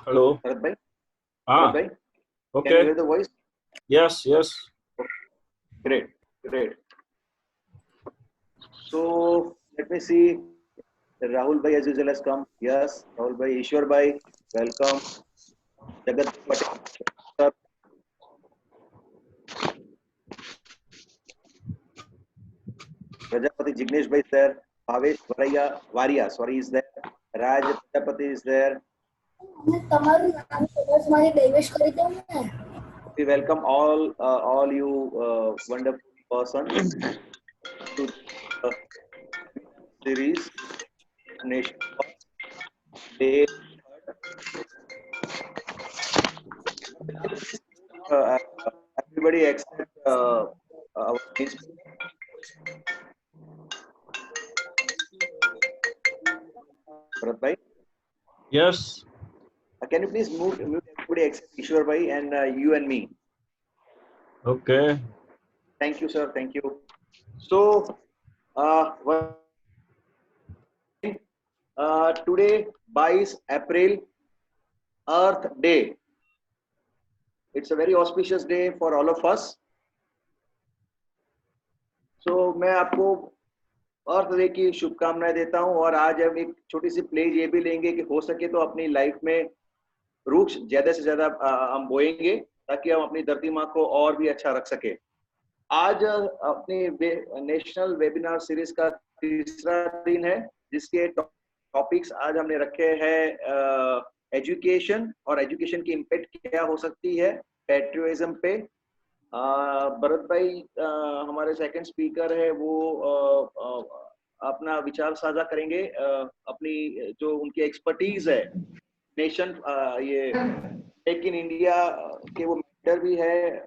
Hello Bharat भाई, हाँ can okay you hear the voice? Yes yes Great, great. So let me see. Rahul bhai as usual has come. Yes, Rahul bhai, Ishwar bhai, welcome. Jagat Patel sir, Prajapati Jignesh bhai is there. Bhavesh Varia, sorry, is there. Raj Prajapati is there. We welcome all you wonderful persons to the series Nation First Day. Uh, everybody except our main speaker. Bharat bhai, yes can you please mute everybody except Ishwar bhai and you and me? Okay Thank you, sir. Thank you. So, today, 22 April, Earth Day. It's a very auspicious day for all of us. So, मैं आपको अर्थ day की शुभकामनाएं देता हूं और आज हम एक छोटी सी प्लेज ये भी लेंगे कि हो सके तो अपनी लाइफ में वृक्ष ज्यादा से ज्यादा हम बोएंगे ताकि हम अपनी धरती माँ को और भी अच्छा रख सके। आज अपनी नेशनल वेबिनार सीरीज का तीसरा दिन है जिसके टॉपिक्स आज हमने रखे हैं एजुकेशन और एजुकेशन की इम्पैक्ट क्या हो सकती है पैट्रियोटिज्म पे। भरत भाई हमारे सेकंड स्पीकर है, वो अपना विचार साझा करेंगे, अपनी जो उनकी एक्सपर्टीज है नेशन ये मेक इन इंडिया के वो मेंटर भी है।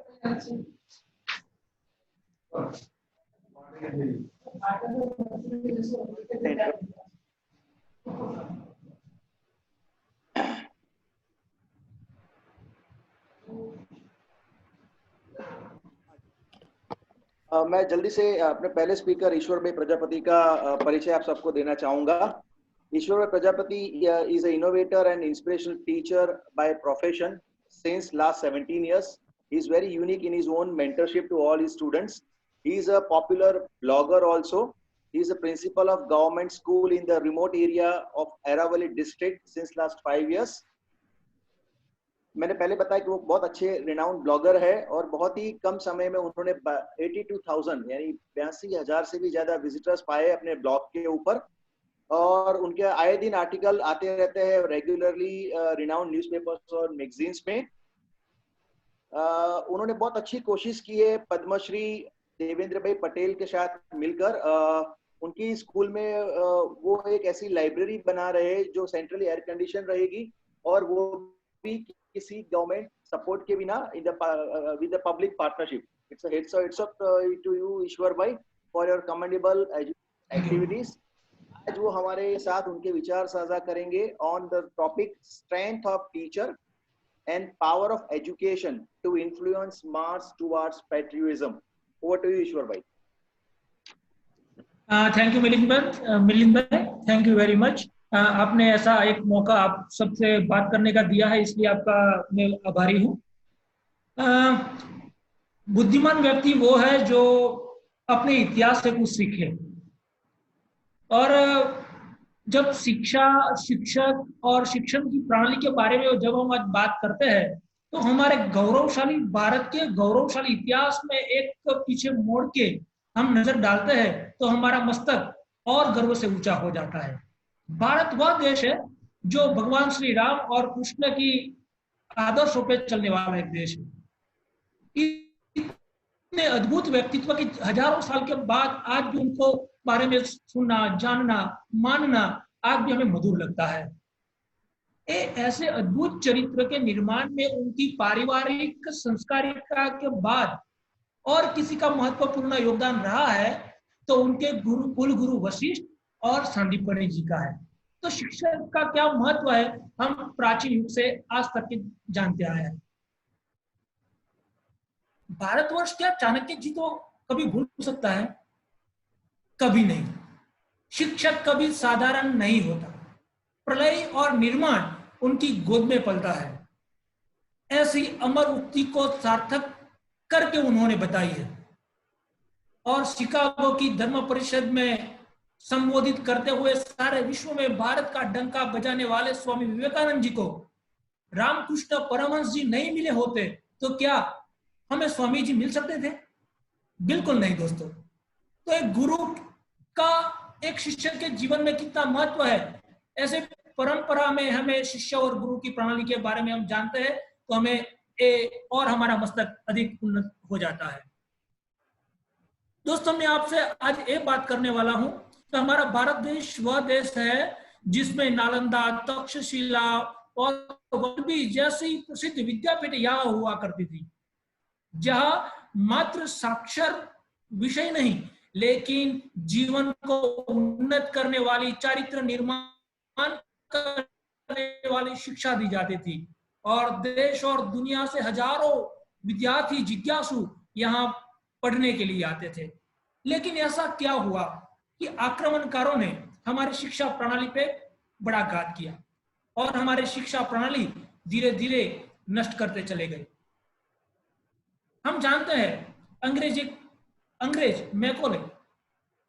मैं जल्दी से अपने पहले स्पीकर ईश्वर भाई प्रजापति का परिचय आप सबको देना चाहूंगा। ईश्वर भाई Prajapati is an innovator and inspirational teacher by profession since last 17 years. He is very unique in his own mentorship to all his students. He is a popular blogger also. He is a principal of government school in the remote area of Aravalli district since last 5 years. मैंने पहले बताया कि वो बहुत अच्छे renowned blogger है और बहुत ही कम समय में उन्होंने 82,000 यानी 82,000 से भी ज्यादा विजिटर्स पाए अपने ब्लॉग के ऊपर और उनके आए दिन आर्टिकल आते रहते हैं रेगुलरली रिनाउंड न्यूज़पेपर्स और मैगजीन्स में। उन्होंने बहुत अच्छी कोशिश की है पद्मश्री देवेंद्र भाई पटेल के साथ मिलकर उनकी स्कूल में वो एक ऐसी लाइब्रेरी बना रहे जो सेंट्रली एयर कंडीशन रहेगी और वो भी किसी गवर्नमेंट सपोर्ट के बिना with the public partnership. It's up to you Ishwar भाई फॉर योर कमेंडेबल एक्टिविटीज। आज वो हमारे साथ उनके विचार साझा करेंगे on the topic strength of teacher and power of education to influence mass towards patriotism. Over to you Ishwar भाई। थैंक यू मिलिंद भाई, थैंक यू वेरी मच। आपने ऐसा एक मौका आप सबसे बात करने का दिया है, इसलिए आपका मैं आभारी हूँ। बुद्धिमान व्यक्ति वो है जो अपने इतिहास से कुछ सीखे और जब शिक्षक और शिक्षण की प्रणाली के बारे में जब हम आज बात करते हैं तो हमारे गौरवशाली भारत के गौरवशाली इतिहास में एक पीछे मोड़ के हम नजर डालते हैं तो हमारा मस्तक और गर्व से ऊंचा हो जाता है। भारत वह देश है जो भगवान श्री राम और कृष्ण की आदर्शों पे चलने वाला एक देश है। इतने अद्भुत व्यक्तित्व की हजारों साल के बाद आज भी उनको बारे में सुनना, जानना, मानना आज भी हमें मधुर लगता है। ऐसे अद्भुत चरित्र के निर्माण में उनकी पारिवारिक संस्कारिता के बाद और किसी का महत्वपूर्ण योगदान रहा है तो उनके कुल गुरु वशिष्ठ और सांदीपनि जी का है। तो शिक्षा का क्या महत्व है हम प्राचीन युग से आज तक के जानते आए हैं। भारतवर्ष क्या चाणक्य जी तो कभी भूल सकता है? कभी नहीं। शिक्षक कभी साधारण नहीं होता। प्रलय और निर्माण उनकी गोद में पलता है। ऐसी अमर उक्ति को सार्थक करके उन्होंने बताई है। और शिकागो की धर्म परिषद में संबोधित करते हुए सारे विश्व में भारत का डंका बजाने वाले स्वामी विवेकानंद जी को रामकृष्ण परमहंस जी नहीं मिले होते तो क्या हमें स्वामी जी मिल सकते थे? बिल्कुल नहीं दोस्तों। तो एक गुरु का एक शिष्य के जीवन में कितना महत्व है, ऐसे परंपरा में हमें शिष्य और गुरु की प्रणाली के बारे में हम जानते हैं तो हमें और हमारा मस्तक अधिक उन्नत हो जाता है। दोस्तों मैं आपसे आज एक बात करने वाला हूं कि हमारा भारत देश वह देश है जिसमें नालंदा, तक्षशिला और वल्लभी जैसी प्रसिद्ध विद्यापीठ यहाँ हुआ करती थी, जहां मात्र साक्षर विषय नहीं लेकिन जीवन को उन्नत करने वाली, चारित्र निर्माण करने वाली शिक्षा दी जाती थी। और देश और दुनिया से हजारों विद्यार्थी जिज्ञासु यहाँ पढ़ने के लिए आते थे। लेकिन ऐसा क्या हुआ कि आक्रमणकारों ने हमारी शिक्षा प्रणाली पे बड़ा घात किया और हमारी शिक्षा प्रणाली धीरे धीरे नष्ट करते चले गए। हम जानते हैं अंग्रेज मैकॉले,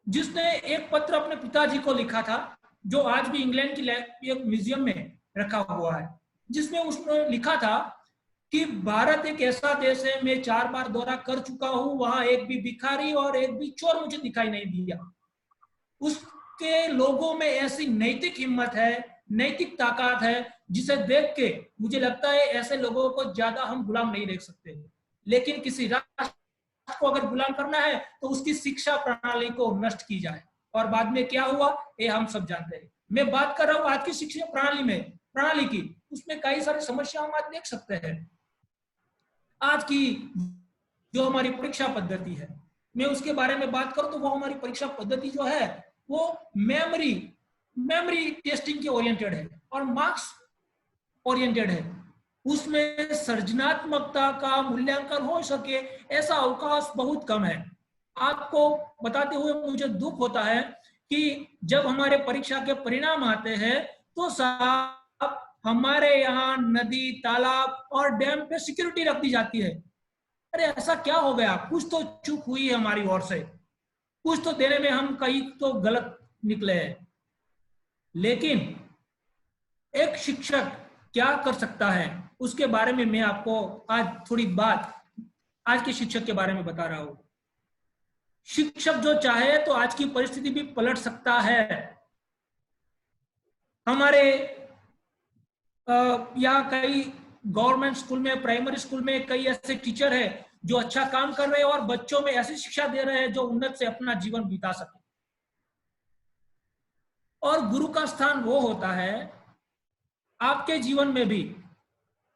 जिसने एक पत्र अपने पिताजी को लिखा था जो आज भी इंग्लैंड की एक म्यूजियम में रखा हुआ है, जिसमें उसने लिखा था कि भारत एक ऐसा देश है, मैं 4 बार दौरा कर चुका हूं, वहां एक भी भिखारी और एक भी चोर मुझे दिखाई नहीं दिया। उसके लोगों में ऐसी नैतिक हिम्मत है, नैतिक ताकत है, जिसे देख के मुझे लगता है ऐसे लोगों को ज्यादा हम गुलाम नहीं देख सकते। लेकिन किसी राष्ट्र को अगर गुलाम करना है तो उसकी शिक्षा प्रणाली को नष्ट की जाए। और बाद में क्या हुआ ये हम सब जानते हैं। मैं बात कर रहा हूं आज की शिक्षा प्रणाली की, उसमें कई सारी समस्या हम आज देख सकते हैं। आज की जो हमारी परीक्षा पद्धति है, मैं उसके बारे में बात करूं तो वो हमारी परीक्षा पद्धति जो है वो मेमोरी टेस्टिंग के ओरिएंटेड है और मार्क्स ओरिएंटेड है। उसमें सृजनात्मकता का मूल्यांकन हो सके ऐसा अवकाश बहुत कम है। आपको बताते हुए मुझे दुख होता है कि जब हमारे परीक्षा के परिणाम आते हैं तो साहब हमारे यहाँ नदी, तालाब और डैम पे सिक्योरिटी रख दी जाती है। अरे ऐसा क्या हो गया? कुछ तो चूक हुई है हमारी ओर से, कुछ तो देने में हम कहीं तो गलत निकले हैं। लेकिन एक शिक्षक क्या कर सकता है उसके बारे में मैं आपको आज थोड़ी बात आज के शिक्षक के बारे में बता रहा हूं। शिक्षक जो चाहे तो आज की परिस्थिति भी पलट सकता है। हमारे यहाँ कई गवर्नमेंट स्कूल में, प्राइमरी स्कूल में कई ऐसे टीचर हैं जो अच्छा काम कर रहे हैं और बच्चों में ऐसी शिक्षा दे रहे हैं जो उन्नत से अपना जीवन बिता सके। और गुरु का स्थान वो होता है आपके जीवन में भी।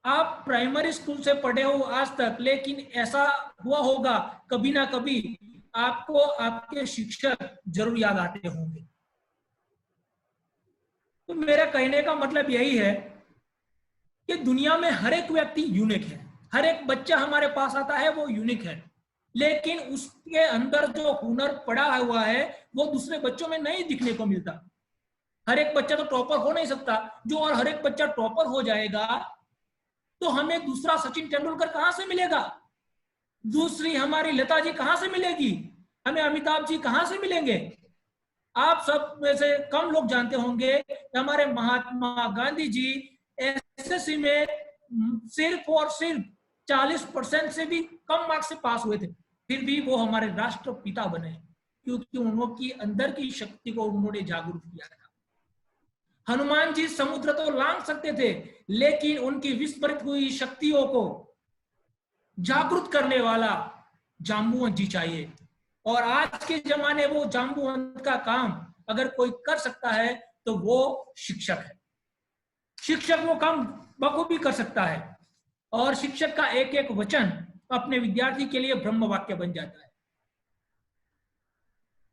आप प्राइमरी स्कूल से पढ़े हो आज तक, लेकिन ऐसा हुआ होगा कभी ना कभी आपको आपके शिक्षक जरूर याद आते होंगे। तो मेरा कहने का मतलब यही है कि दुनिया में हर एक व्यक्ति यूनिक है। हर एक बच्चा हमारे पास आता है वो यूनिक है, लेकिन उसके अंदर जो हुनर पड़ा हुआ है वो दूसरे बच्चों में नहीं दिखने को मिलता। हर एक बच्चा तो टॉपर हो नहीं सकता। जो और हर एक बच्चा टॉपर हो जाएगा तो हमें दूसरा सचिन तेंदुलकर कहां से मिलेगा? दूसरी हमारी लता जी कहां से मिलेगी? हमें अमिताभ जी कहां से मिलेंगे? आप सब में से कम लोग जानते होंगे कि हमारे महात्मा गांधी जी एसएससी में सिर्फ और सिर्फ 40% से भी कम मार्क्स से पास हुए थे, फिर भी वो हमारे राष्ट्रपिता बने क्योंकि उनकी अंदर की शक्ति को उन्होंने जागरूक किया था। हनुमान जी समुद्र तो लांघ सकते थे, लेकिन उनकी विस्मृत हुई शक्तियों को जागृत करने वाला जाम्बुवंत जी चाहिए। और आज के जमाने वो जाम्बुवंत का काम अगर कोई कर सकता है तो वो शिक्षक है। शिक्षक वो काम बखूबी कर सकता है और शिक्षक का एक एक वचन अपने विद्यार्थी के लिए ब्रह्म वाक्य बन जाता है।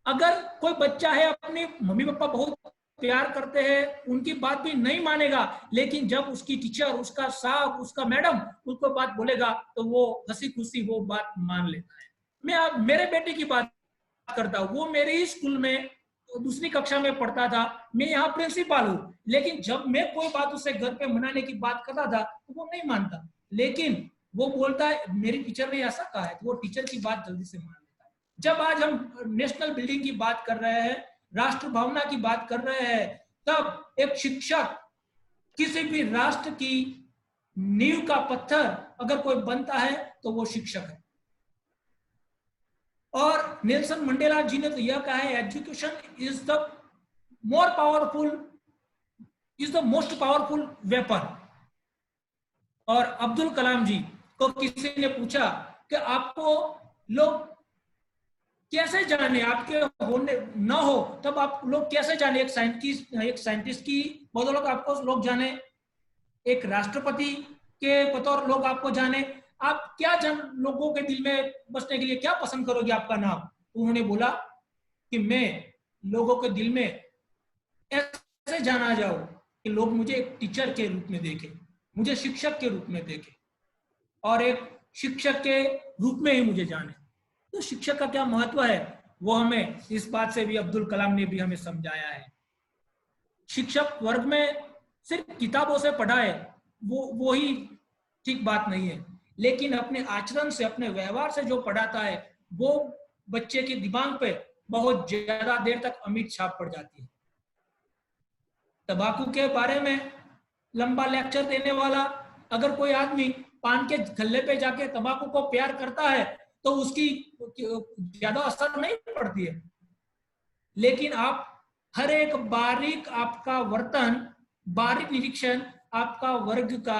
अगर कोई बच्चा है, अपने मम्मी पापा बहुत प्यार करते हैं, उनकी बात भी नहीं मानेगा, लेकिन जब उसकी टीचर, उसका साहब, उसका मैडम उसको बात बोलेगा तो वो हंसी खुशी वो बात मान लेता है। मैं अब मेरे बेटे की बात करता हूँ, वो मेरे ही स्कूल में दूसरी कक्षा में पढ़ता था, मैं यहाँ प्रिंसिपल हूँ, लेकिन जब मैं कोई बात उसे घर पे मनाने की बात करता था तो वो नहीं मानता, लेकिन वो बोलता है मेरी टीचर ने ऐसा कहा है, तो वो टीचर की बात जल्दी से मान लेता है। जब आज हम नेशनल बिल्डिंग की बात कर रहे हैं, राष्ट्र भावना की बात कर रहे हैं, तब एक शिक्षक किसी भी राष्ट्र की नींव का पत्थर अगर कोई बनता है तो वो शिक्षक है। और नेल्सन मंडेला जी ने तो यह कहा है, education is the more powerful, is the most powerful weapon. और अब्दुल कलाम जी को किसी ने पूछा कि आपको लोग कैसे जाने, आपके होने न हो तब आप लोग कैसे जाने, एक साइंटिस्ट की बदौलत आपको लोग जाने, एक राष्ट्रपति के बतौर लोग आपको जाने, आप क्या लोगों के दिल में बसने के लिए क्या पसंद करोगे आपका नाम? तो उन्होंने बोला कि मैं लोगों के दिल में ऐसे जाना जाऊं कि लोग मुझे एक टीचर के रूप में देखें, मुझे शिक्षक के रूप में देखें और एक शिक्षक के रूप में ही मुझे जाने। तो शिक्षक का क्या महत्व है वो हमें इस बात से भी अब्दुल कलाम ने भी हमें समझाया है। शिक्षक वर्ग में सिर्फ किताबों से पढ़ाए वो ही ठीक बात नहीं है, लेकिन अपने आचरण से, अपने व्यवहार से जो पढ़ाता है वो बच्चे के दिमाग पे बहुत ज्यादा देर तक अमिट छाप पड़ जाती है। तंबाकू के बारे में लंबा लेक्चर देने वाला अगर कोई आदमी पान के गल्ले पे जाके तंबाकू को प्यार करता है तो उसकी ज्यादा असर नहीं पड़ती है, लेकिन आप हर एक बारीक आपका वर्तन, बारीक निरीक्षण आपका वर्ग का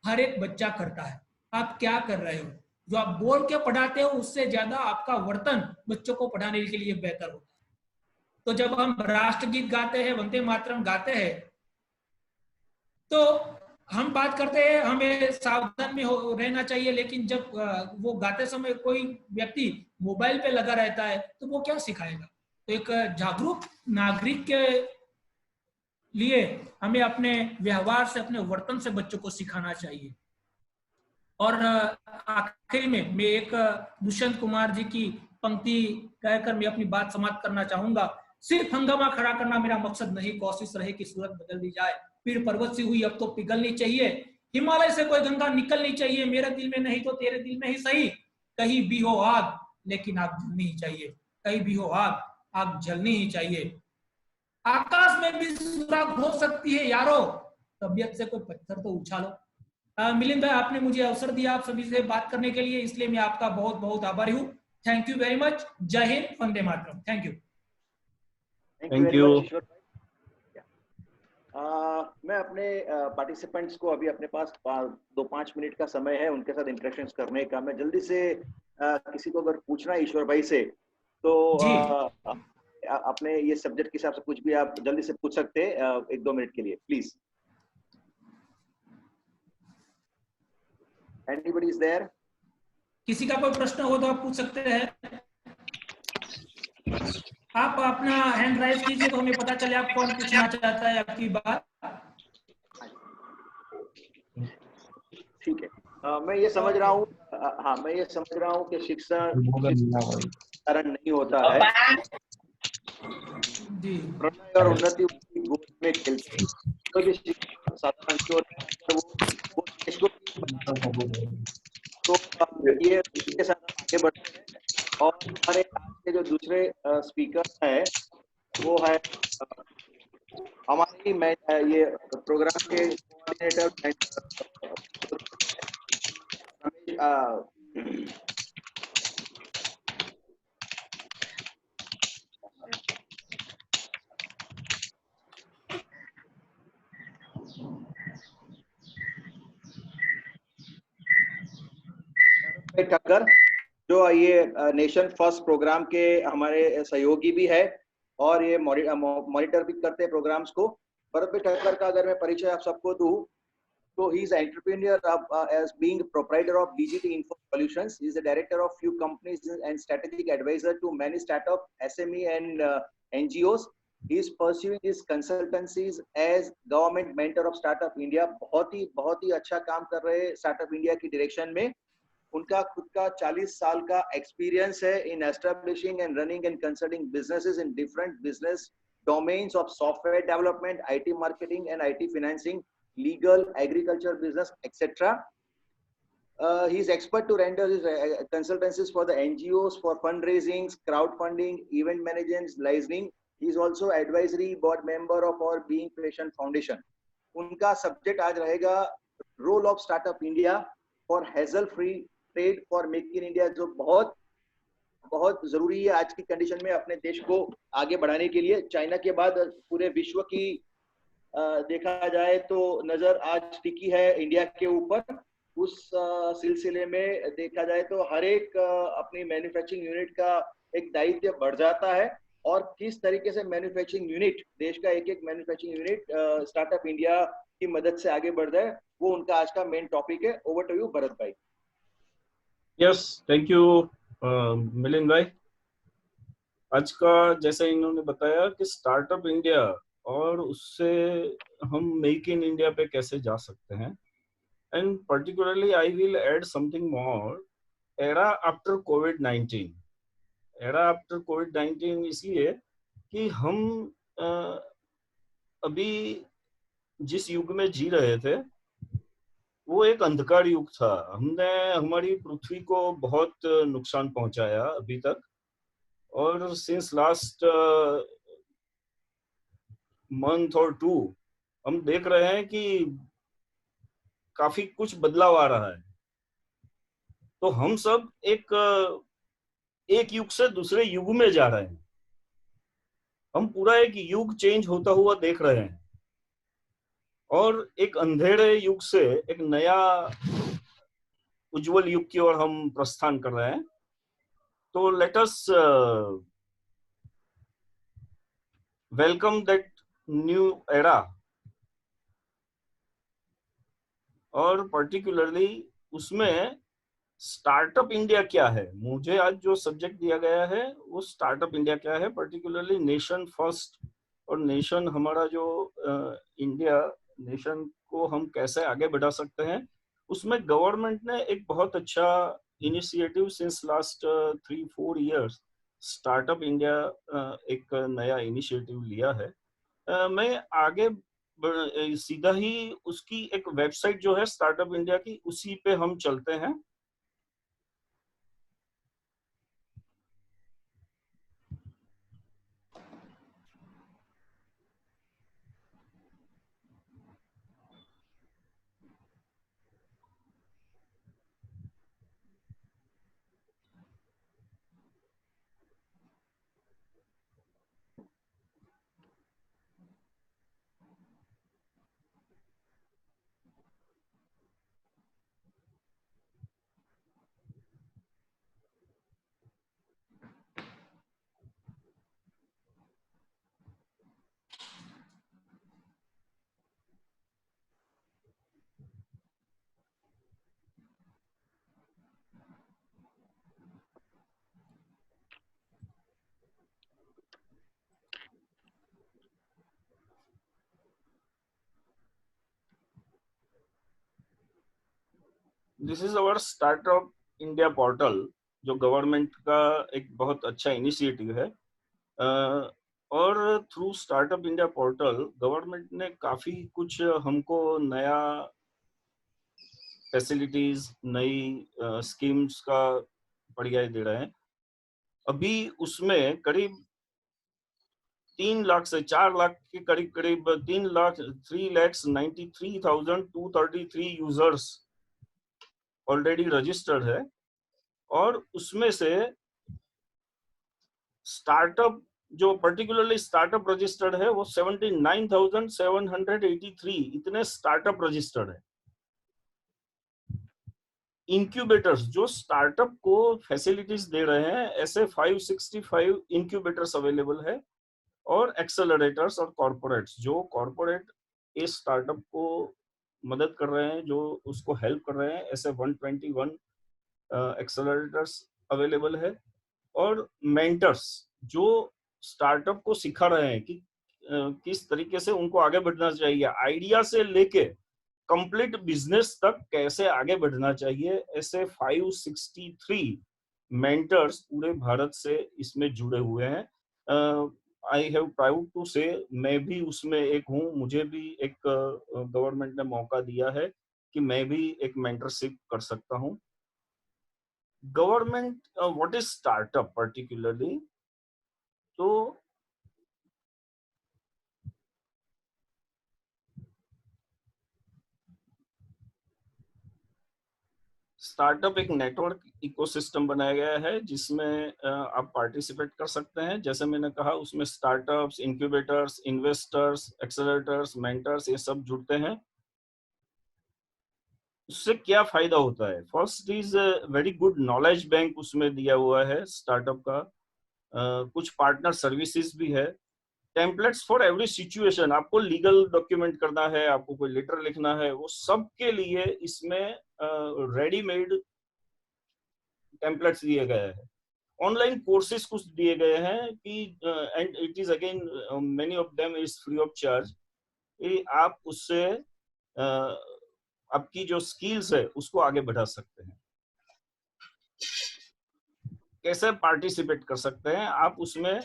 हर एक बच्चा करता है। आप क्या कर रहे हो, जो आप बोल के पढ़ाते हो उससे ज्यादा आपका वर्तन बच्चों को पढ़ाने के लिए बेहतर होता है। तो जब हम राष्ट्रगीत गाते हैं, वंदे मातरम गाते हैं, तो हम बात करते हैं हमें सावधान में रहना चाहिए, लेकिन जब वो गाते समय कोई व्यक्ति मोबाइल पे लगा रहता है तो वो क्या सिखाएगा? तो एक जागरूक नागरिक के लिए हमें अपने व्यवहार से, अपने वर्तन से बच्चों को सिखाना चाहिए। और आखिर में मैं एक दुष्यंत कुमार जी की पंक्ति कहकर मैं अपनी बात समाप्त करना चाहूंगा। सिर्फ हंगामा खड़ा करना मेरा मकसद नहीं, कोशिश रहे कि सूरत बदल दी जाए। पीर पर्वत से हुई अब तो पिघलनी चाहिए, हिमालय से कोई गंगा निकलनी चाहिए, मेरे दिल में नहीं तो तेरे दिल में ही सही। कहीं भी हो आग लेकिन आग जलनी ही चाहिए, कहीं भी हो आग, आग जलनी ही चाहिए। आकाश में भी सुराग हो सकती है यारो, तबीयत से कोई पत्थर तो उछालो। मिलिंद भाई, आपने मुझे अवसर दिया आप सभी से बात करने के लिए, इसलिए मैं आपका बहुत बहुत आभारी हूँ। Thank you very much. जय हिंद, वंदे मातरम। Thank you. Thank you very much Ishwar भाई। मैं अपने पार्टिसिपेंट्स को अभी अपने पास 2-5 मिनट का समय है उनके साथ इंटरेक्शंस करने का। मैं जल्दी से किसी को अगर पूछना है ईश्वर भाई से तो अपने ये सब्जेक्ट के हिसाब से कुछ भी आप जल्दी से पूछ सकते हैं 1-2 मिनट के लिए, प्लीज। Anybody is there? किसी का कोई प्रश्न हो तो आप पूछ सकते हैं। आप अपना हैंड राइज कीजिए तो हमें पता चले आप कौन पूछना चाहता है आपकी बात। ठीक है। मैं ये समझ रहा हूँ, हाँ मैं ये समझ रहा हूँ कि शिक्षा कारण नहीं होता है जी, प्रणय और उन्नति गोद में खेलते हैं। कोई भी शिक्षा साधारण नहीं होता है, वो देश को तो ये इसके साथ हम आगे बढ़ते हैं। और हमारे आज के जो दूसरे स्पीकर हैं वो है हमारी ये प्रोग्राम के कोऑर्डिनेटर ठक्कर। जो ये नेशन फर्स्ट प्रोग्राम के हमारे सहयोगी भी है और ये मॉनिटर भी करते हैं प्रोग्राम्स को। भरत भाई ठक्कर का अगर मैं परिचय आप सबको दूं तो he is an entrepreneur as being proprietor of DGT Info Solutions. He is the director of few companies and strategic advisor to many startup, SME and NGOs. He is pursuing his consultancies as government mentor of Startup India. बहुत ही अच्छा काम कर रहे हैं Startup India की direction में। उनका खुद का 40 साल का एक्सपीरियंस है in establishing and running and consulting businesses in different business domains of software development, IT marketing and IT financing, legal, agriculture, business, etc. He is expert to render his consultancies for the NGOs for fundraising, crowdfunding, event management, licensing. He is also advisory board member of our Being Patient Foundation. उनका subject आज रहेगा role of startup India for hassle free trade for make in India, जो बहुत बहुत जरूरी है आज की कंडीशन में अपने देश को आगे बढ़ाने के लिए। चाइना के बाद पूरे विश्व की देखा जाए तो नजर आज टिकी है इंडिया के ऊपर। उस सिलसिले में देखा जाए तो हर एक अपनी मैन्युफैक्चरिंग यूनिट का एक दायित्व बढ़ जाता है और किस तरीके से मैन्युफैक्चरिंग यूनिट, देश का एक एक मैन्युफैक्चरिंग यूनिट स्टार्टअप इंडिया की मदद से आगे बढ़ जाए, वो उनका आज का मेन टॉपिक है। ओवर टू यू भरत भाई। यस, थैंक यू मिलिंद भाई। आज का जैसे इन्होंने बताया कि स्टार्टअप इंडिया और उससे हम मेक इन इंडिया पे कैसे जा सकते हैं, and particularly I will add something more, era after कोविड-19। एरा आफ्टर कोविड-19 इसलिए कि हम अभी जिस युग में जी रहे थे वो एक अंधकार युग था। हमने हमारी पृथ्वी को बहुत नुकसान पहुंचाया अभी तक, और सिंस लास्ट मंथ और 2 हम देख रहे हैं कि काफी कुछ बदलाव आ रहा है। तो हम सब एक युग से दूसरे युग में जा रहे हैं। हम पूरा एक युग चेंज होता हुआ देख रहे हैं और एक अंधेरे युग से एक नया उज्जवल युग की ओर हम प्रस्थान कर रहे हैं। तो let us welcome that new era. और पर्टिकुलरली उसमें स्टार्टअप इंडिया क्या है, मुझे आज जो सब्जेक्ट दिया गया है वो स्टार्टअप इंडिया क्या है, पर्टिकुलरली नेशन फर्स्ट। और नेशन हमारा जो इंडिया नेशन को हम कैसे आगे बढ़ा सकते हैं, उसमें गवर्नमेंट ने एक बहुत अच्छा initiative since last 3-4 years startup India एक नया इनिशिएटिव लिया है। मैं आगे सीधा ही उसकी एक वेबसाइट जो है स्टार्टअप इंडिया की, उसी पे हम चलते हैं। This is our startup India portal, जो गवर्नमेंट का एक बहुत अच्छा इनिशिएटिव है। और through startup India portal government ने काफी कुछ हमको नया फैसिलिटीज, नई स्कीम्स का पर्याय दे रहे हैं। अभी उसमें करीब 3 लाख से 4 लाख के करीब 3,93,233 यूजर्स ऑलरेडी रजिस्टर्ड है। और उसमें से स्टार्टअप जो पर्टिकुलरली स्टार्टअप रजिस्टर्ड है वो 79,783 इतने स्टार्टअप रजिस्टर्ड है। इंक्यूबेटर्स जो स्टार्टअप को फैसिलिटीज दे रहे हैं, ऐसे 565 इंक्यूबेटर्स अवेलेबल है, और एक्सेलरेटर्स और कॉर्पोरेट्स जो कॉर्पोरेट इस स्टार्टअप को मदद कर रहे हैं, जो उसको हेल्प कर रहे हैं, ऐसे 121 एक्सेलरेटर्स अवेलेबल है। और मेंटर्स जो स्टार्टअप को सिखा रहे हैं कि किस तरीके से उनको आगे बढ़ना चाहिए, आइडिया से लेके कंप्लीट बिजनेस तक कैसे आगे बढ़ना चाहिए, ऐसे 563 मेंटर्स पूरे भारत से इसमें जुड़े हुए हैं। आई हैव प्राउड टू से मैं भी उसमें एक हूँ, मुझे भी एक गवर्नमेंट ने मौका दिया है कि मैं भी एक मेंटरशिप कर सकता हूँ। Government what is startup particularly, तो स्टार्टअप एक नेटवर्क इकोसिस्टम बनाया गया है जिसमें आप पार्टिसिपेट कर सकते हैं। जैसे मैंने कहा, उसमें startups, incubators, investors, accelerators, mentors, ये सब जुड़ते हैं। उससे क्या फायदा होता है? First is very good knowledge bank उसमें दिया हुआ है स्टार्टअप का। कुछ पार्टनर सर्विसेज भी है, टेम्पलेट्स फॉर एवरी सिचुएशन। आपको लीगल डॉक्यूमेंट करना है, आपको कोई लेटर लिखना है, वो सब के लिए इसमें रेडीमेड टेम्पलेट्स दिए गए हैं। ऑनलाइन कोर्सेज कुछ दिए गए हैं कि and it is again many of them is free of charge. आप उससे आपकी जो स्किल्स है उसको आगे बढ़ा सकते हैं। कैसे पार्टिसिपेट कर सकते हैं आप उसमें?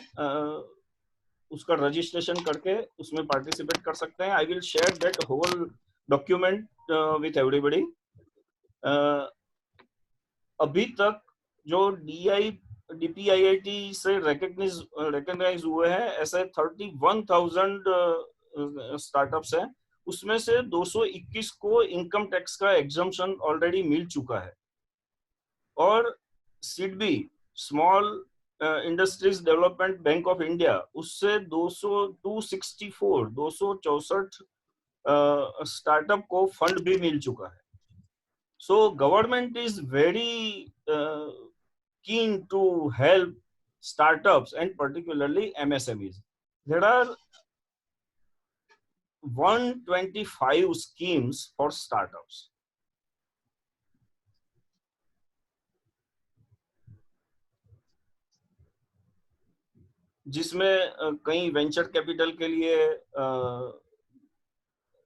उसका रजिस्ट्रेशन करके उसमें पार्टिसिपेट कर सकते हैं। I will share that whole document with everybody. अभी तक जो DPIIT से रिकॉग्नाइज हुए हैं, ऐसे 31,000 स्टार्टअप्स हैं। उसमें से 221 को इनकम टैक्स का एग्जम्पशन ऑलरेडी मिल चुका है। और SIDBI, small industries development bank of India, उससे 264 स्टार्टअप को फंड भी मिल चुका है। So government is very keen to help startups and particularly MSMEs. There are 125 schemes for startups. जिसमें कई वेंचर कैपिटल के लिए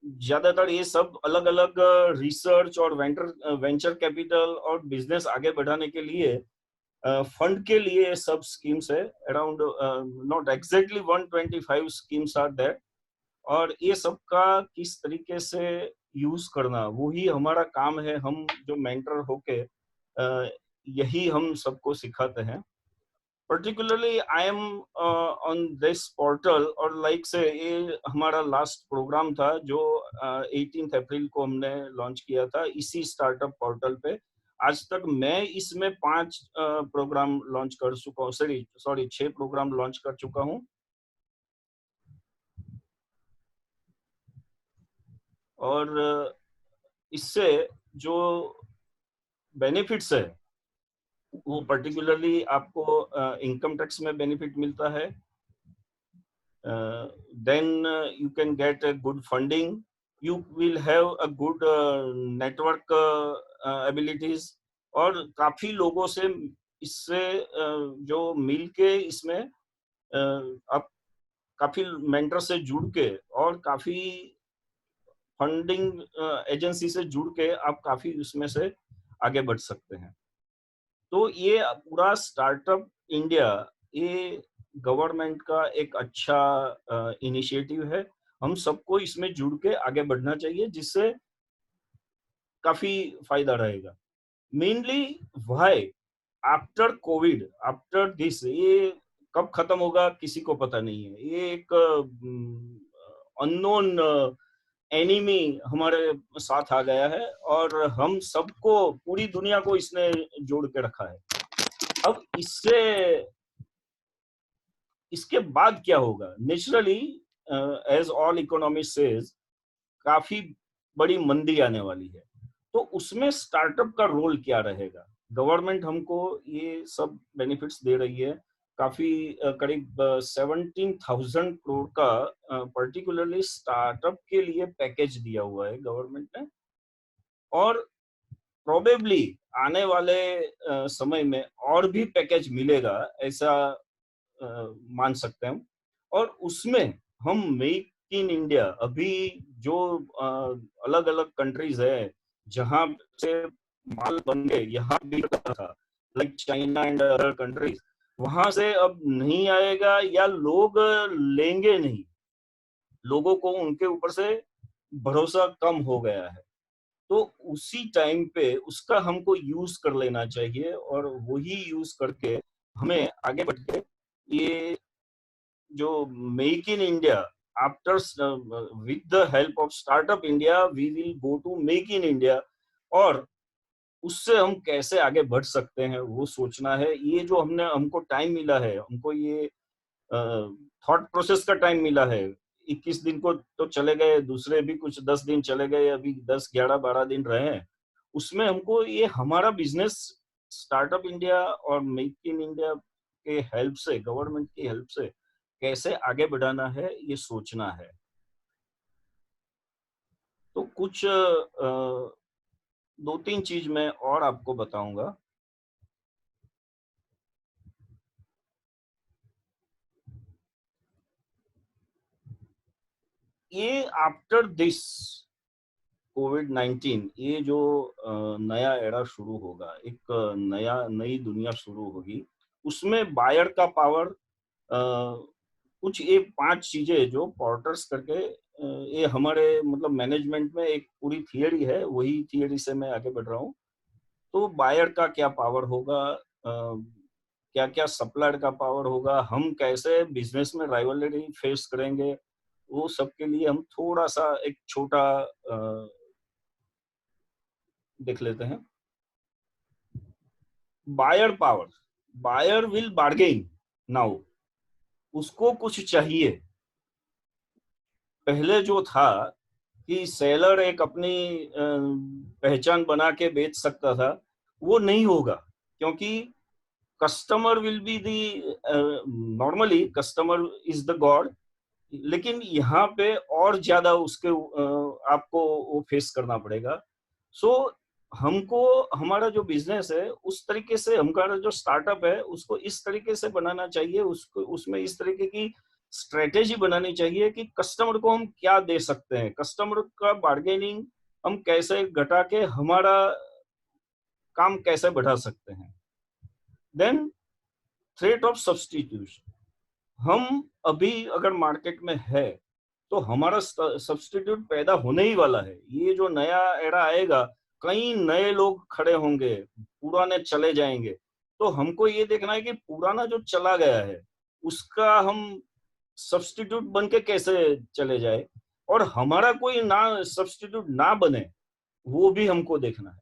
ज्यादातर ये सब अलग अलग रिसर्च और वेंचर कैपिटल और बिजनेस आगे बढ़ाने के लिए फंड के लिए सब स्कीम्स है। Around not exactly 125 schemes are there. और ये सब का किस तरीके से यूज करना, वही हमारा काम है। हम जो मेंटर होके यही हम सबको सिखाते हैं। Particularly I am on this portal, और लाइक से ये हमारा लास्ट प्रोग्राम था जो 18 अप्रैल को हमने लॉन्च किया था इसी स्टार्टअप पोर्टल पे। आज तक मैं इसमें 5 प्रोग्राम लॉन्च कर चुका हूँ, सॉरी 6 प्रोग्राम लॉन्च कर चुका हूँ। और इससे जो बेनिफिट्स है वो पर्टिकुलरली आपको इनकम टैक्स में बेनिफिट मिलता है। then you can get a good funding, you will have a good network abilities। और काफी लोगों से इससे जो मिलके इसमें आप काफी मेंटर से जुड़ के और काफी फंडिंग एजेंसी से जुड़ के आप काफी उसमें से आगे बढ़ सकते हैं। तो ये पूरा स्टार्टअप इंडिया ये गवर्नमेंट का एक अच्छा इनिशिएटिव है। हम सबको इसमें जुड़ के आगे बढ़ना चाहिए, जिससे काफी फायदा रहेगा। Mainly why after Covid, after this, ये कब खत्म होगा किसी को पता नहीं है। ये एक अननोन एनिमी हमारे साथ आ गया है और हम सबको, पूरी दुनिया को इसने जोड़ के रखा है। अब इसके बाद क्या होगा? Naturally as all economy says, काफी बड़ी मंदी आने वाली है। तो उसमें स्टार्टअप का रोल क्या रहेगा? गवर्नमेंट हमको ये सब बेनिफिट्स दे रही है, काफी करीब 17,000 करोड़ का पर्टिकुलरली स्टार्टअप के लिए पैकेज दिया हुआ है गवर्नमेंट ने, और प्रोबेबली आने वाले समय में और भी पैकेज मिलेगा, ऐसा मान सकते हैं हम। और उसमें हम मेक इन इंडिया, अभी जो अलग अलग कंट्रीज है जहां से माल बन गए यहाँ बिक रहा था, like China and other countries, वहां से अब नहीं आएगा या लोग लेंगे नहीं, लोगों को उनके ऊपर से भरोसा कम हो गया है। तो उसी टाइम पे उसका हमको यूज कर लेना चाहिए, और वही यूज करके हमें आगे बढ़ के ये जो make in India, after with the help of startup India we will go to make in India, और उससे हम कैसे आगे बढ़ सकते हैं वो सोचना है। ये जो हमको टाइम मिला है, हमको ये थॉट प्रोसेस का टाइम मिला है, 21 दिन को तो चले गए, दूसरे भी कुछ 10 दिन चले गए, अभी 10, 11, 12 दिन रहे हैं, उसमें हमको ये हमारा बिजनेस स्टार्टअप इंडिया और मेक इन इंडिया के हेल्प से, गवर्नमेंट की हेल्प से कैसे आगे बढ़ाना है ये सोचना है। तो कुछ 2-3 चीज मैं और आपको बताऊंगा। ये आफ्टर दिस कोविड-19, ये जो नया एरा शुरू होगा, एक नई दुनिया शुरू होगी, उसमें बायर का पावर, कुछ ये 5 चीजें जो पोर्टर्स करके, ये हमारे मतलब मैनेजमेंट में एक पूरी थियरी है, वही थियरी से मैं आगे बढ़ रहा हूँ। तो बायर का क्या पावर होगा, क्या क्या सप्लायर का पावर होगा, हम कैसे बिजनेस में राइवलरी फेस करेंगे, वो सब के लिए हम थोड़ा सा एक छोटा देख लेते हैं। Buyer power, buyer will bargain now, उसको कुछ चाहिए। पहले जो था कि सेलर एक अपनी पहचान बना के बेच सकता था, वो नहीं होगा, क्योंकि customer will be the, normally customer is the God, लेकिन यहाँ पे और ज्यादा उसके आपको वो फेस करना पड़ेगा। सो हमको हमारा जो बिजनेस है उस तरीके से, हमारा जो स्टार्टअप है उसको इस तरीके से बनाना चाहिए, उसको उसमें इस तरीके की स्ट्रेटेजी बनानी चाहिए कि कस्टमर को हम क्या दे सकते हैं, कस्टमर का बार्गेनिंग हम कैसे घटा के हमारा काम कैसे बढ़ा सकते हैं। देन थ्रेट ऑफ सब्सटीट्यूशन, हम अभी अगर मार्केट में है तो हमारा सब्सटीट्यूट पैदा होने ही वाला है। ये जो नया एरा आएगा, कई नए लोग खड़े होंगे, पुराने चले जाएंगे, तो हमको ये देखना है कि पुराना जो चला गया है उसका हम सब्सटीट्यूट बन के कैसे चले जाए, और हमारा कोई ना सब्सटीट्यूट ना बने, वो भी हमको देखना है।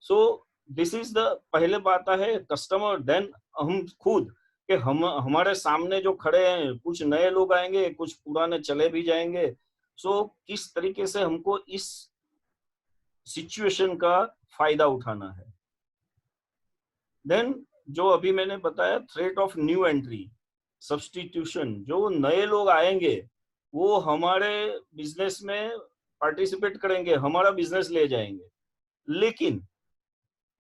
सो दिस इज द पहले बात है कस्टमर, देन हम खुद, कि हम हमारे सामने जो खड़े हैं, कुछ नए लोग आएंगे, कुछ पुराने चले भी जाएंगे। सो किस तरीके से हमको इस सिचुएशन का फायदा उठाना है। देन जो अभी मैंने बताया, threat of new entry, substitution, जो नए लोग आएंगे वो हमारे बिजनेस में पार्टिसिपेट करेंगे, हमारा बिजनेस ले जाएंगे, लेकिन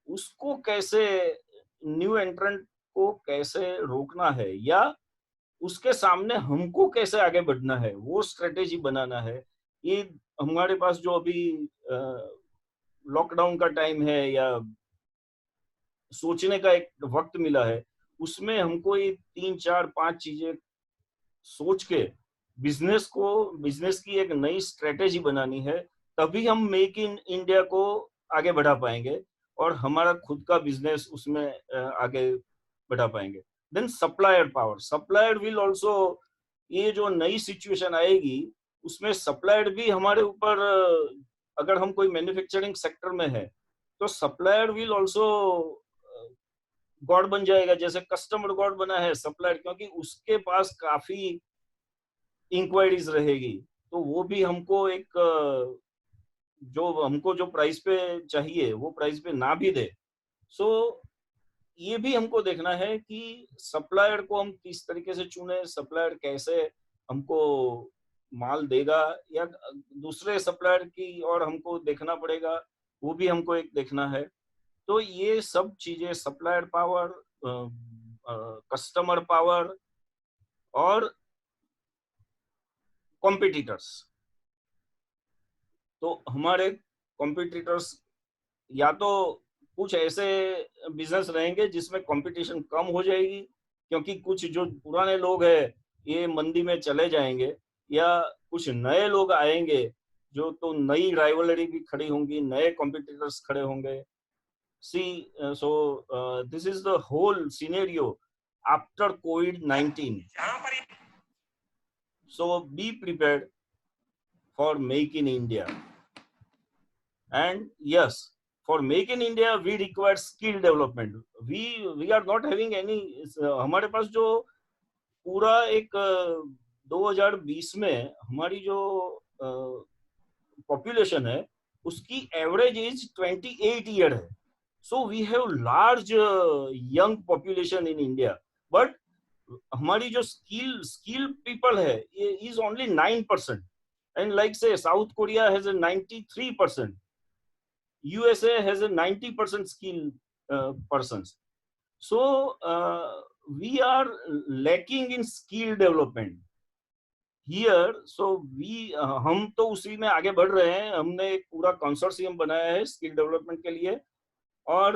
उसको कैसे, न्यू एंट्रेंट को कैसे रोकना है, या उसके सामने हमको कैसे आगे बढ़ना है, वो स्ट्रेटेजी बनाना है। ये हमारे पास जो अभी लॉकडाउन का टाइम है या सोचने का एक वक्त मिला है, उसमें हमको ये 3, 4, 5 चीजें सोच के बिजनेस की एक नई स्ट्रेटेजी बनानी है, तभी हम मेक इन इंडिया को आगे बढ़ा पाएंगे और हमारा खुद का बिजनेस उसमें आगे बढ़ा पाएंगे। Then supplier power, supplier will also, ये जो नई सिचुएशन आएगी उसमें सप्लायर भी हमारे ऊपर, अगर हम कोई मैन्युफैक्चरिंग सेक्टर में है तो सप्लायर विल ऑल्सो गॉड बन जाएगा, जैसे कस्टमर गॉड बना है सप्लायर, क्योंकि उसके पास काफी इंक्वायरीज रहेगी, तो वो भी हमको एक जो हमको जो प्राइस पे चाहिए वो प्राइस पे ना भी दे, सो ये भी हमको देखना है कि सप्लायर को हम किस तरीके से चुने, सप्लायर कैसे हमको माल देगा, या दूसरे सप्लायर की और हमको देखना पड़ेगा, वो भी हमको एक देखना है। तो ये सब चीजें, सप्लायर पावर, कस्टमर पावर और कॉम्पिटिटर्स, तो हमारे कॉम्पिटिटर्स या तो कुछ ऐसे बिजनेस रहेंगे जिसमें कंपटीशन कम हो जाएगी, क्योंकि कुछ जो पुराने लोग हैं ये मंदी में चले जाएंगे, या कुछ नए लोग आएंगे जो, तो नई राइवलरी भी खड़ी होंगी, नए कॉम्पिटिटर्स खड़े होंगे। See so this is the whole scenario after COVID-19, so be prepared for Make in India. And yes, for Make in India we require skill development. We are not having any, हमारे पास जो पूरा एक 2020 में हमारी जो population है उसकी average age 28 year है. So we have large young population in India, but हमारी जो स्किल पीपल है ये is only 9%, and like say South Korea has 93%, USA has a 90% skill persons. So we are lacking in skill development here. So we हम तो उसी में आगे बढ़ रहे हैं. हमने एक पूरा कंसोर्शियम बनाया है स्किल डेवलपमेंट के लिए और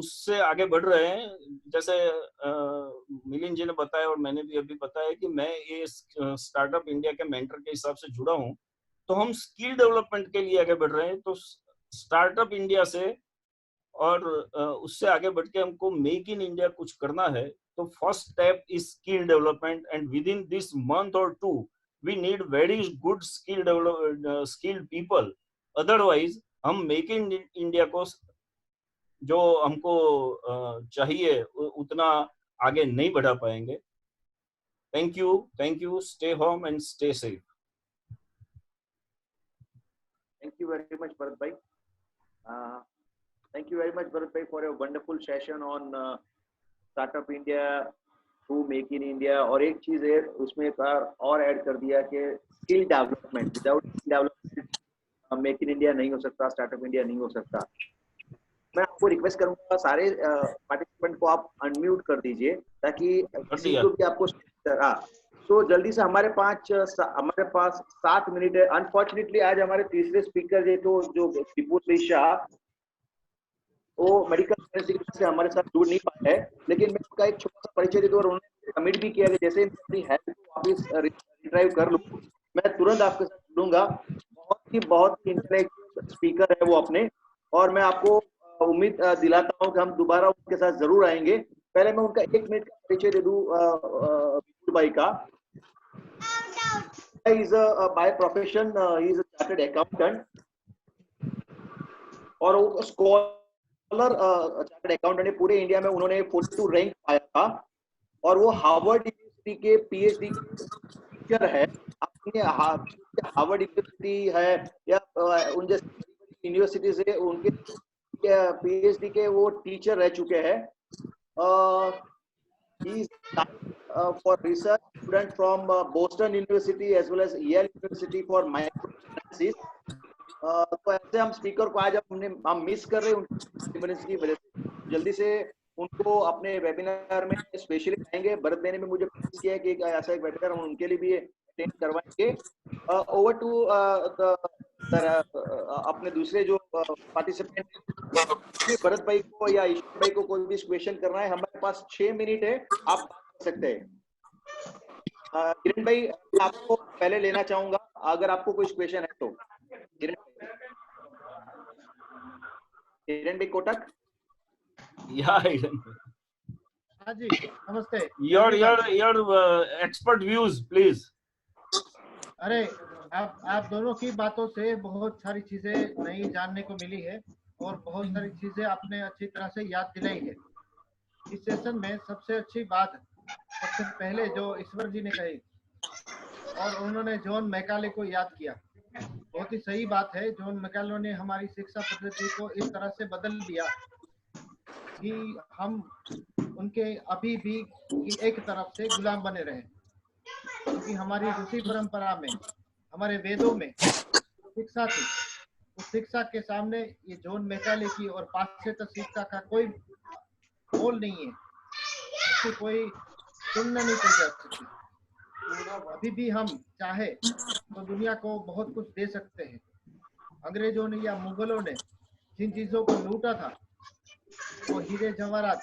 उससे आगे बढ़ रहे हैं. जैसे मिलिंद जी ने बताया और मैंने भी अभी बताया कि मैं ये स्टार्टअप इंडिया के मेंटर के हिसाब से जुड़ा हूँ, तो हम स्किल डेवलपमेंट के लिए आगे बढ़ रहे हैं. तो स्टार्टअप इंडिया से और उससे आगे बढ़ के हमको मेक इन इंडिया कुछ करना है. तो first step is skill development, and within this month और 2 we need very good skilled people. Otherwise हम मेक इन इंडिया को जो हमको चाहिए उतना आगे नहीं बढ़ा पाएंगे. Thank you. Stay home and stay safe. Thank you very much, Bharat bhai. Thank you very much, Bharat bhai, for a wonderful session on Startup India to Make in India. और एक चीज है उसमें एक और ऐड कर दिया कि skill development, without skill development make in India नहीं हो सकता, स्टार्टअप इंडिया नहीं हो सकता. मैं आपको रिक्वेस्ट करूंगा सारे पार्टिसिपेंट को आप अनम्यूट कर दीजिए ताकि किसी को भी आपको तो जल्दी से हमारे पास 7 मिनट है. अनफॉर्चुनेटली आज हमारे तीसरे स्पीकर जो विपुल शाह वो मेडिकल से हमारे साथ जुड़ नहीं पाए हैं, लेकिन मैं उसका एक छोटा सा परिचय दे दूं और उन्होंने कमिट भी किया कि जैसे अपनी हेल्थ को वापस रिट्राइव कर लूं मैं तुरंत आपके साथ जुड़ूंगा. बहुत ही इंटेलेक्चुअल स्पीकर है वो अपने, और मैं आपको उम्मीद दिलाता हूं कि हम दोबारा उनके साथ जरूर आएंगे. पहले मैं उनका 1 मिनट का परिचय दे दूं विपुल भाई का. He is by profession he is a chartered accountant और वो स्कॉलर चार्टर्ड अकाउंटेंट है. पूरे इंडिया में उन्होंने 42 रैंक पाया था और वो हार्वर्ड यूनिवर्सिटी के PhD टीचर है. आपने हार्वर्ड यूनिवर्सिटी है या उन जैसी यूनिवर्सिटी से उनके PhD के वो टीचर रह चुके हैं. He is for research student from Boston University as well as Yale University for microfinance. तो ऐसे हम स्पीकर को आज हम मिस कर रहे हैं उनकी की वजह से. जल्दी से उनको अपने वेबिनार में स्पेशली आएंगे. भरत भाई ने भी मुझे प्रॉमिस किया है कि ऐसा एक वेबिनार हम उनके लिए भी अटेंड करवाएंगे. ओवर टू अपने दूसरे जो पार्टिसिपेंट भरत भाई को या ईश्वर भाई को कोई भी क्वेश्चन करना है, हमारे पास 6 मिनट है, आप कर सकते हैं. किरण भाई आपको पहले लेना चाहूंगा अगर आपको कोई क्वेश्चन है तो. किरण भाई कोटक. हाँ जी नमस्ते. Your expert views please. अरे आप दोनों की बातों से बहुत सारी चीजें नई जानने को मिली है और बहुत सारी चीजें आपने अच्छी तरह से याद दिलाई है. इस सेशन में सबसे अच्छी बात सबसे पहले जो ईश्वर जी ने कही और उन्होंने जॉन मैकाले को याद किया. बहुत ही सही बात है। जॉन मैकाले ने हमारी शिक्षा पद्धति को इस तरह से बदल दिया कि हम उनके अभी भी एक तरफ से गुलाम बने रहे, क्योंकि हमारी ऋषि परंपरा में, हमारे वेदों में शिक्षा थी, उस शिक्षा के सामने ये जॉन मैकाले की और पाश्चात्य शिक्षा का कोई मोल नहीं है, उसकी कोई तुलना नहीं की जा सकती। अभी भी हम चाहे तो दुनिया को बहुत कुछ दे सकते हैं। अंग्रेजों ने या मुगलों ने जिन चीजों को लूटा था वो हीरे जवाहरात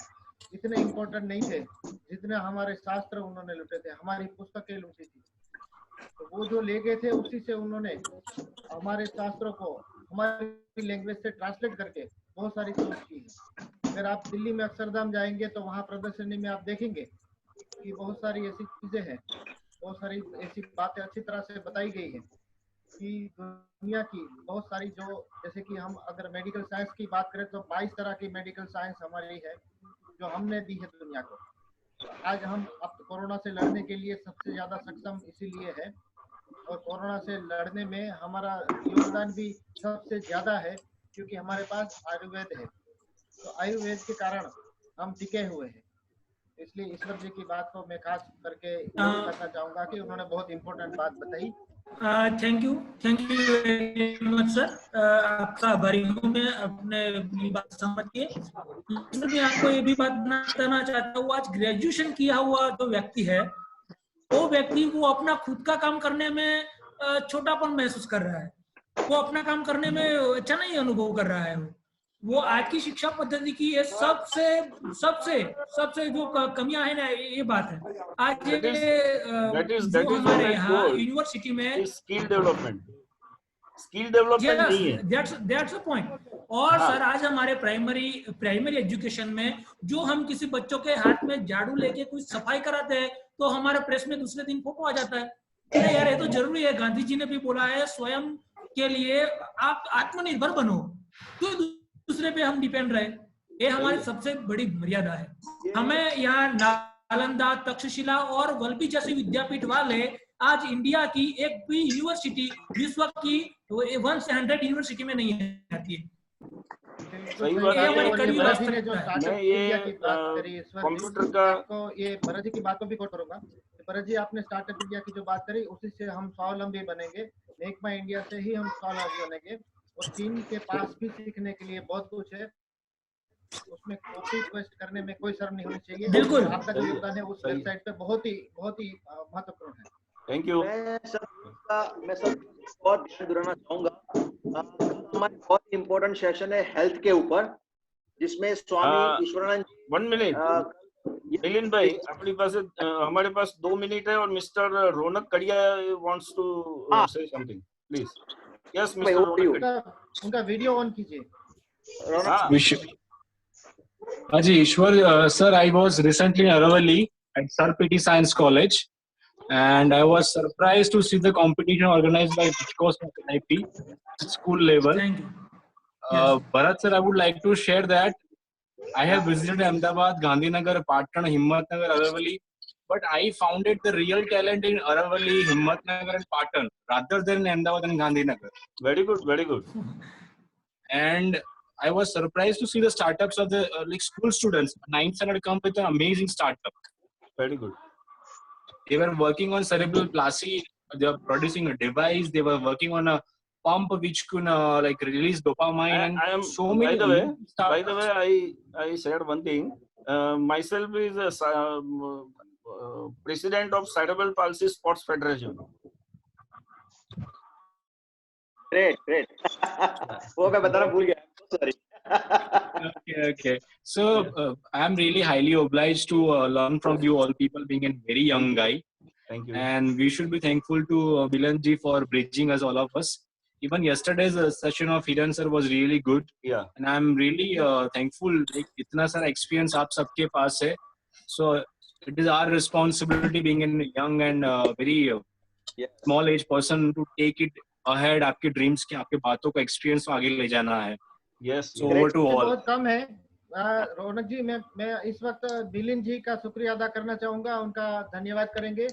इतने इम्पोर्टेंट नहीं थे जितने हमारे शास्त्र उन्होंने लूटे थे, हमारी पुस्तकें लूटी थी। तो वो जो ले गए थे उसी से उन्होंने हमारे शास्त्रों को हमारी लैंग्वेज से ट्रांसलेट करके बहुत सारी चीज की है। अगर आप दिल्ली में अक्षरधाम जाएंगे तो वहाँ प्रदर्शनी में आप देखेंगे कि बहुत सारी ऐसी चीजें हैं, बहुत सारी ऐसी बातें अच्छी तरह से बताई गई है कि दुनिया की बहुत सारी, जो जैसे कि हम अगर मेडिकल साइंस की बात करें तो 22 तरह की मेडिकल साइंस हमारी है जो हमने दी है दुनिया को। आज हम अब कोरोना से लड़ने के लिए सबसे ज्यादा सक्षम इसीलिए है, और कोरोना से लड़ने में हमारा योगदान भी सबसे ज्यादा है क्योंकि हमारे पास आयुर्वेद है। तो आयुर्वेद के कारण हम टिके हुए हैं। इसलिए ईश्वर जी की बात को मैं खास करके करना चाहूंगा कि उन्होंने बहुत इम्पोर्टेंट बात बताई। Thank you very much sir, आपका आभारी हूँ मैं अपने बात समझ के। सर मैं आपको ये भी बात बताना चाहता हूँ, आज ग्रेजुएशन किया हुआ जो व्यक्ति है वो व्यक्ति वो अपना खुद का काम करने में छोटापन महसूस कर रहा है, वो अपना काम करने में अच्छा नहीं अनुभव कर रहा है। वो आज की शिक्षा पद्धति की ये सबसे सबसे सबसे जो कमियां है ना, ये बात है। आज जो हमारे यहाँ यूनिवर्सिटी में स्किल डेवलपमेंट नहीं है। That's the point. और सर आज हमारे प्राइमरी एजुकेशन में जो हम किसी बच्चों के हाथ में झाड़ू लेके कुछ सफाई कराते हैं तो हमारे प्रेस में दूसरे दिन फोटो आ जाता है। अरे यार ये तो जरूरी है, गांधी जी ने भी बोला है स्वयं के लिए आप आत्मनिर्भर बनो, तो दूसरे पे हम डिपेंड रहे। ये हमारी सबसे बड़ी मर्यादा है। हमें यहाँ नालंदा, तक्षशिला और वल्लभी जैसे विद्यापीठ वाले आज इंडिया की एक भी यूनिवर्सिटी विश्व की 1 से 100 यूनिवर्सिटी में नहीं आती है। सही बात है। मैं जो कंप्यूटर का आपको ये भरत जी की बात को भी कोट करूंगा। भरत जी आपने स्टार्टअप इंडिया की जो बात करी उसी से हम स्वावलंबी बनेंगे, मेक माई इंडिया से ही हम स्वावलंबी बनेंगे। और चीन के पास भी सीखने के लिए बहुत कुछ है, उसमें कॉपी पेस्ट करने में कोई शर्म नहीं होनी चाहिए। बिल्कुल आपका जो योगदान है उस वेबसाइट पे बहुत ही महत्वपूर्ण है। Thank you. मैं सब और ध्यान दिलाना चाहूंगा, हमारा बहुत इम्पोर्टेंट सेशन है हेल्थ के ऊपर, जिसमें स्वामी ईश्वरानंद। 1 मिनट मिलिंद भाई, अपनी पास हमारे पास 2 मिनट है और mister Raunak Kadia wants to say something please. Yes mister Raunak, उनका वीडियो ऑन कीजिए। हाँ जी Ishwar sir, I was recently in Aravalli at Sir P.T. Science College, and I was surprised to see the competition organized by Vichcos NIP school level. Thank you. Bharat sir, I would like to share that I have visited Ahmedabad, Gandhinagar, Patan, Himmatnagar, Aravali, but I found the real talent in Aravali, Himmatnagar and Patan rather than Ahmedabad and Gandhinagar. Very good, very good. And I was surprised to see the startups of the like school students. 9th standard come with an amazing startup. Very good. They were working on cerebral palsy. They were producing a device. They were working on a pump which could like release dopamine. I am so many. By the way, I said one thing. Myself is a president of Cerebral Palsy Sports Federation. Great. वो मैं बताना भूल गया. Sorry. Okay. So I'm really highly obliged to learn from you all people, being a very young guy. Thank you. And we should be thankful to Milan ji for bridging us, all of us. Even yesterday's session of Hiran sir was really good. Yeah. And I'm really thankful. Like, इतना सारा experience आप सबके पास है. So it is our responsibility, being a young and very small age person, to take it ahead. आपके dreams के, आपके बातों को experience आगे ले जाना है. Yes. So over to all. बहुत कम है रौनक जी, मैं इस वक्त बिलिन जी का शुक्रिया अदा करना चाहूंगा, उनका धन्यवाद करेंगे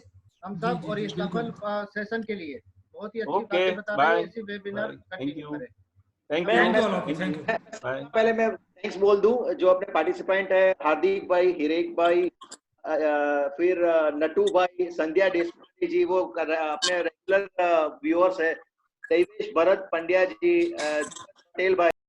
हम सब और इस सफल सेशन के लिए। बहुत ही अच्छी Okay, बातें बता रहे bye. हैं। ऐसी webinar Bye. Thank continue you. करें। थैंक मैं- thank you you all of you, thank you. Bye. पहले मैं थैंक्स बोल दूं जो अपने पार्टिसिपेंट है, हार्दिक भाई, हिरेक भाई, फिर नटू भाई, संध्या देशपांडे जी, वो अपने रेगुलर व्यूअर्स है, देवेश भरत पंड्या जी, पटेल भाई,